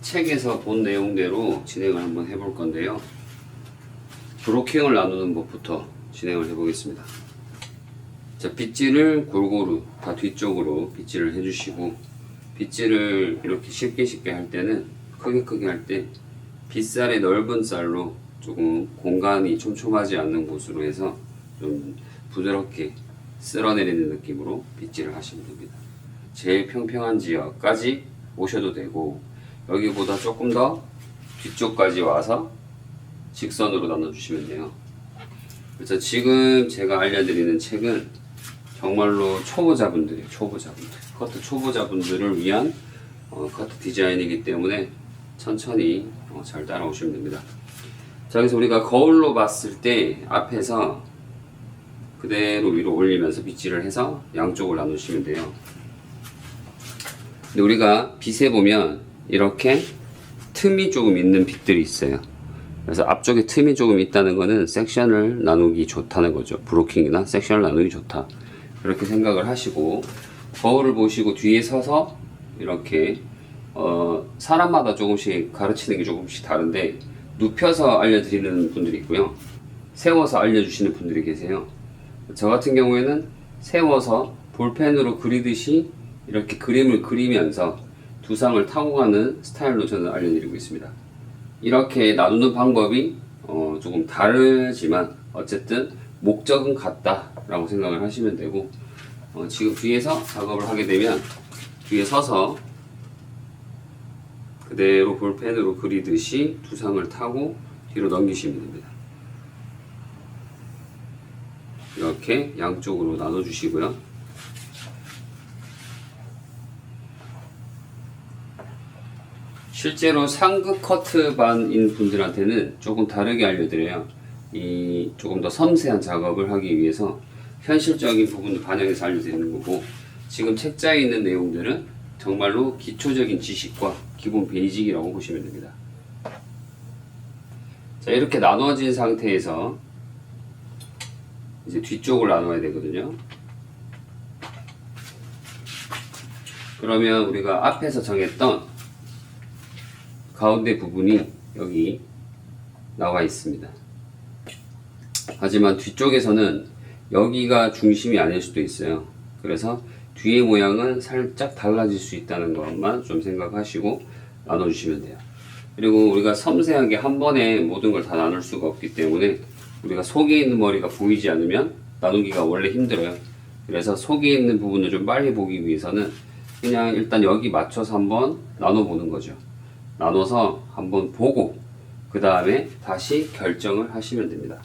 책에서 본 내용대로 진행을 한번 해볼 건데요. 브로킹을 나누는 법부터 진행을 해보겠습니다. 자, 빗질을 골고루 다 뒤쪽으로 빗질을 해주시고, 빗질을 이렇게 쉽게 할 때는 크게 할 때 빗살의 넓은 쌀로 조금 공간이 촘촘하지 않는 곳으로 해서 좀 부드럽게 쓸어내리는 느낌으로 빗질을 하시면 됩니다. 제일 평평한 지역까지 오셔도 되고, 여기보다 조금 더 뒤쪽까지 와서 직선으로 나눠주시면 돼요. 그래서 지금 제가 알려드리는 책은 정말로 초보자분들이에요. 커트 초보자분들을 위한 커트 디자인이기 때문에 천천히 잘 따라오시면 됩니다. 자, 그래서 우리가 거울로 봤을 때 앞에서 그대로 위로 올리면서 빗질을 해서 양쪽을 나누시면 돼요. 근데 우리가 빗에 보면 이렇게 틈이 조금 있는 빗들이 있어요. 그래서 앞쪽에 틈이 조금 있다는 거는 섹션을 나누기 좋다는 거죠. 브로킹이나 섹션을 나누기 좋다, 그렇게 생각을 하시고, 거울을 보시고 뒤에 서서 이렇게 사람마다 조금씩 가르치는 게 조금씩 다른데, 눕혀서 알려드리는 분들이 있고요, 세워서 알려주시는 분들이 계세요. 저 같은 경우에는 세워서 볼펜으로 그리듯이 이렇게 그림을 그리면서 두상을 타고 가는 스타일로 저는 알려드리고 있습니다. 이렇게 나누는 방법이 조금 다르지만 어쨌든 목적은 같다라고 생각을 하시면 되고, 지금 뒤에서 작업을 하게 되면 뒤에 서서 그대로 볼펜으로 그리듯이 두상을 타고 뒤로 넘기시면 됩니다. 이렇게 양쪽으로 나눠주시고요. 실제로 상급 커트반인 분들한테는 조금 다르게 알려드려요. 이 조금 더 섬세한 작업을 하기 위해서 현실적인 부분을 반영해서 알려드리는 거고, 지금 책자에 있는 내용들은 정말로 기초적인 지식과 기본 베이직이라고 보시면 됩니다. 자, 이렇게 나눠진 상태에서 이제 뒤쪽을 나눠야 되거든요. 그러면 우리가 앞에서 정했던 가운데 부분이 여기 나와 있습니다. 하지만 뒤쪽에서는 여기가 중심이 아닐 수도 있어요. 그래서 뒤의 모양은 살짝 달라질 수 있다는 것만 좀 생각하시고 나눠주시면 돼요. 그리고 우리가 섬세하게 한 번에 모든 걸 다 나눌 수가 없기 때문에 우리가 속에 있는 머리가 보이지 않으면 나누기가 원래 힘들어요. 그래서 속에 있는 부분을 좀 빨리 보기 위해서는 그냥 일단 여기 맞춰서 한번 나눠보는 거죠. 나눠서 한번 보고 그 다음에 다시 결정을 하시면 됩니다.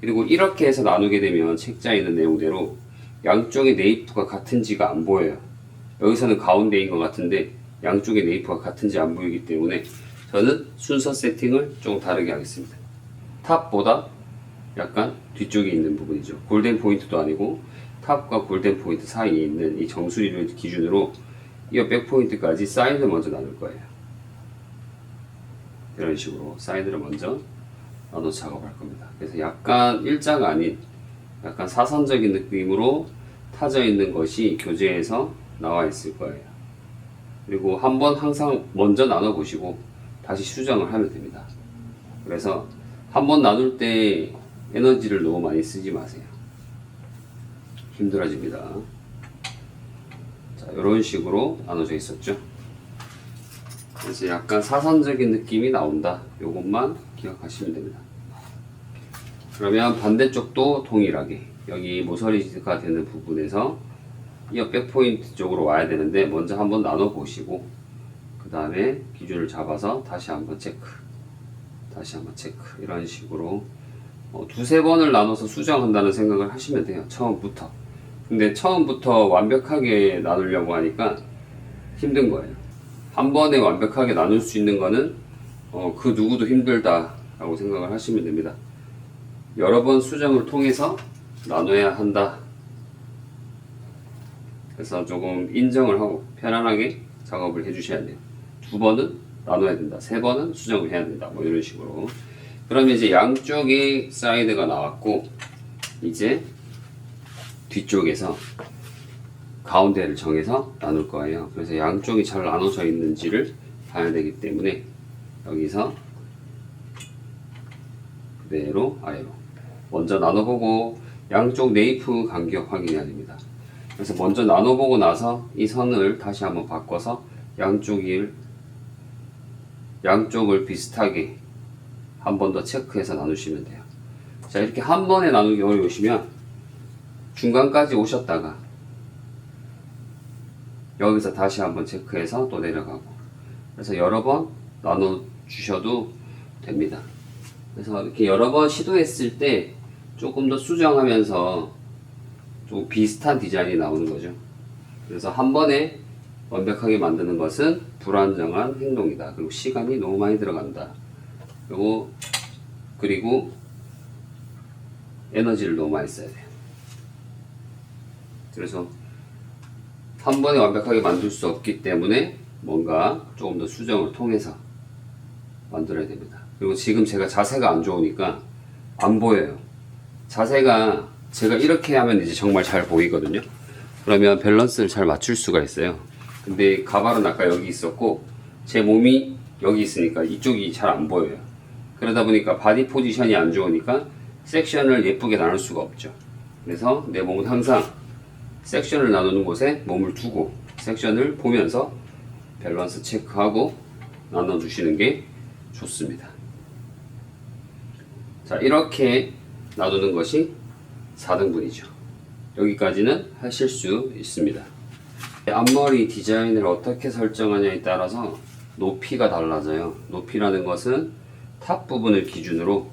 그리고 이렇게 해서 나누게 되면 책자에 있는 내용대로 양쪽의 네이프가 같은지가 안 보여요. 여기서는 가운데인 것 같은데 양쪽의 네이프가 같은지 안 보이기 때문에 저는 순서 세팅을 조금 다르게 하겠습니다. 탑보다 약간 뒤쪽에 있는 부분이죠. 골든 포인트도 아니고 탑과 골든 포인트 사이에 있는 이 정수리를 기준으로 이 백 포인트까지 사이드 먼저 나눌 거예요. 이런 식으로 사이드를 먼저 나눠 작업할 겁니다. 그래서 약간 일자가 아닌 약간 사선적인 느낌으로 타져 있는 것이 교재에서 나와 있을 거예요. 그리고 한번 항상 먼저 나눠 보시고 다시 수정을 하면 됩니다. 그래서 한번 나눌 때 에너지를 너무 많이 쓰지 마세요. 힘들어집니다. 자, 이런 식으로 나눠져 있었죠. 그래서 약간 사선적인 느낌이 나온다, 요것만 기억하시면 됩니다. 그러면 반대쪽도 동일하게 여기 모서리가 되는 부분에서 이 백 포인트 쪽으로 와야 되는데 먼저 한번 나눠 보시고 그 다음에 기준을 잡아서 다시 한번 체크, 이런 식으로 두세 번을 나눠서 수정한다는 생각을 하시면 돼요, 처음부터. 근데 처음부터 완벽하게 나누려고 하니까 힘든 거예요. 한 번에 완벽하게 나눌 수 있는 거는 그 누구도 힘들다라고 생각을 하시면 됩니다. 여러 번 수정을 통해서 나눠야 한다. 그래서 조금 인정을 하고 편안하게 작업을 해주셔야 돼요. 두 번은 나눠야 된다, 세 번은 수정을 해야 된다, 뭐 이런 식으로. 그러면 이제 양쪽에 사이드가 나왔고, 이제 뒤쪽에서 가운데를 정해서 나눌 거예요. 그래서 양쪽이 잘 나눠져 있는지를 가야 되기 때문에 여기서 그대로 아래로 먼저 나눠보고 양쪽 네이프 간격 확인해야 됩니다. 그래서 먼저 나눠보고 나서 이 선을 다시 한번 바꿔서 양쪽을 비슷하게 한 번 더 체크해서 나누시면 돼요. 자, 이렇게 한 번에 나누기 어려우시면 중간까지 오셨다가 여기서 다시 한번 체크해서 또 내려가고, 그래서 여러 번 나눠 주셔도 됩니다. 그래서 이렇게 여러 번 시도했을 때 조금 더 수정하면서 좀 비슷한 디자인이 나오는 거죠. 그래서 한 번에 완벽하게 만드는 것은 불안정한 행동이다. 그리고 시간이 너무 많이 들어간다. 그리고 에너지를 너무 많이 써야 돼요. 그래서 한 번에 완벽하게 만들 수 없기 때문에 뭔가 조금 더 수정을 통해서 만들어야 됩니다. 그리고 지금 제가 자세가 안 좋으니까 안 보여요. 자세가 제가 이렇게 하면 이제 정말 잘 보이거든요. 그러면 밸런스를 잘 맞출 수가 있어요. 근데 가발은 아까 여기 있었고 제 몸이 여기 있으니까 이쪽이 잘 안 보여요. 그러다 보니까 바디 포지션이 안 좋으니까 섹션을 예쁘게 나눌 수가 없죠. 그래서 내 몸은 항상 섹션을 나누는 곳에 몸을 두고 섹션을 보면서 밸런스 체크하고 나눠주시는 게 좋습니다. 자, 이렇게 놔두는 것이 4등분이죠. 여기까지는 하실 수 있습니다. 앞머리 디자인을 어떻게 설정하냐에 따라서 높이가 달라져요. 높이라는 것은 탑 부분을 기준으로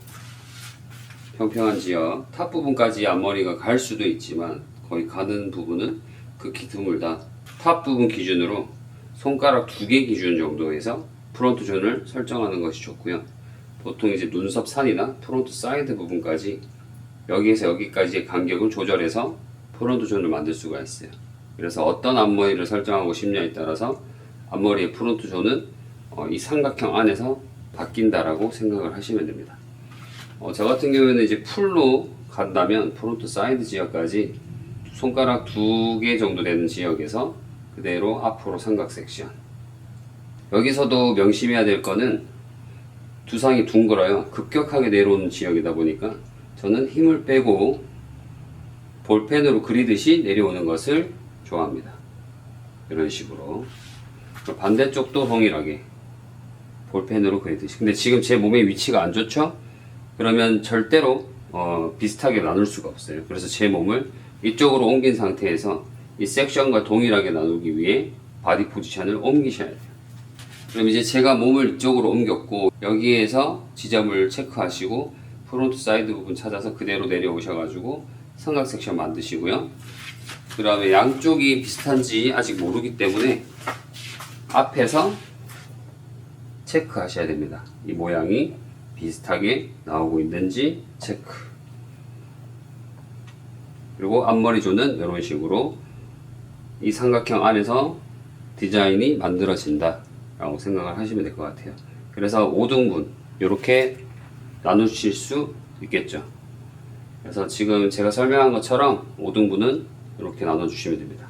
평평한 지역, 탑 부분까지 앞머리가 갈 수도 있지만 거의 가는 부분은 극히 드물다. 탑 부분 기준으로 손가락 2개 기준 정도에서 프론트 존을 설정하는 것이 좋고요. 보통 이제 눈썹 산이나 프론트 사이드 부분까지 여기에서 여기까지의 간격을 조절해서 프론트 존을 만들 수가 있어요. 그래서 어떤 앞머리를 설정하고 싶냐에 따라서 앞머리의 프론트 존은 이 삼각형 안에서 바뀐다라고 생각을 하시면 됩니다. 저 같은 경우에는 이제 풀로 간다면 프론트 사이드 지역까지 손가락 2개 정도 되는 지역에서 그대로 앞으로 삼각 섹션. 여기서도 명심해야 될 거는 두상이 둥글어요. 급격하게 내려오는 지역이다 보니까 저는 힘을 빼고 볼펜으로 그리듯이 내려오는 것을 좋아합니다. 이런 식으로. 반대쪽도 동일하게 볼펜으로 그리듯이. 근데 지금 제 몸의 위치가 안 좋죠? 그러면 절대로 비슷하게 나눌 수가 없어요. 그래서 제 몸을 이쪽으로 옮긴 상태에서 이 섹션과 동일하게 나누기 위해 바디 포지션을 옮기셔야 돼요. 그럼 이제 제가 몸을 이쪽으로 옮겼고 여기에서 지점을 체크하시고 프론트 사이드 부분 찾아서 그대로 내려오셔가지고 삼각 섹션 만드시고요. 그 다음에 양쪽이 비슷한지 아직 모르기 때문에 앞에서 체크하셔야 됩니다. 이 모양이 비슷하게 나오고 있는지 체크. 그리고 앞머리 존은 이런 식으로 이 삼각형 안에서 디자인이 만들어진다 라고 생각을 하시면 될 것 같아요. 그래서 5등분 이렇게 나누실 수 있겠죠. 그래서 지금 제가 설명한 것처럼 5등분은 이렇게 나눠 주시면 됩니다.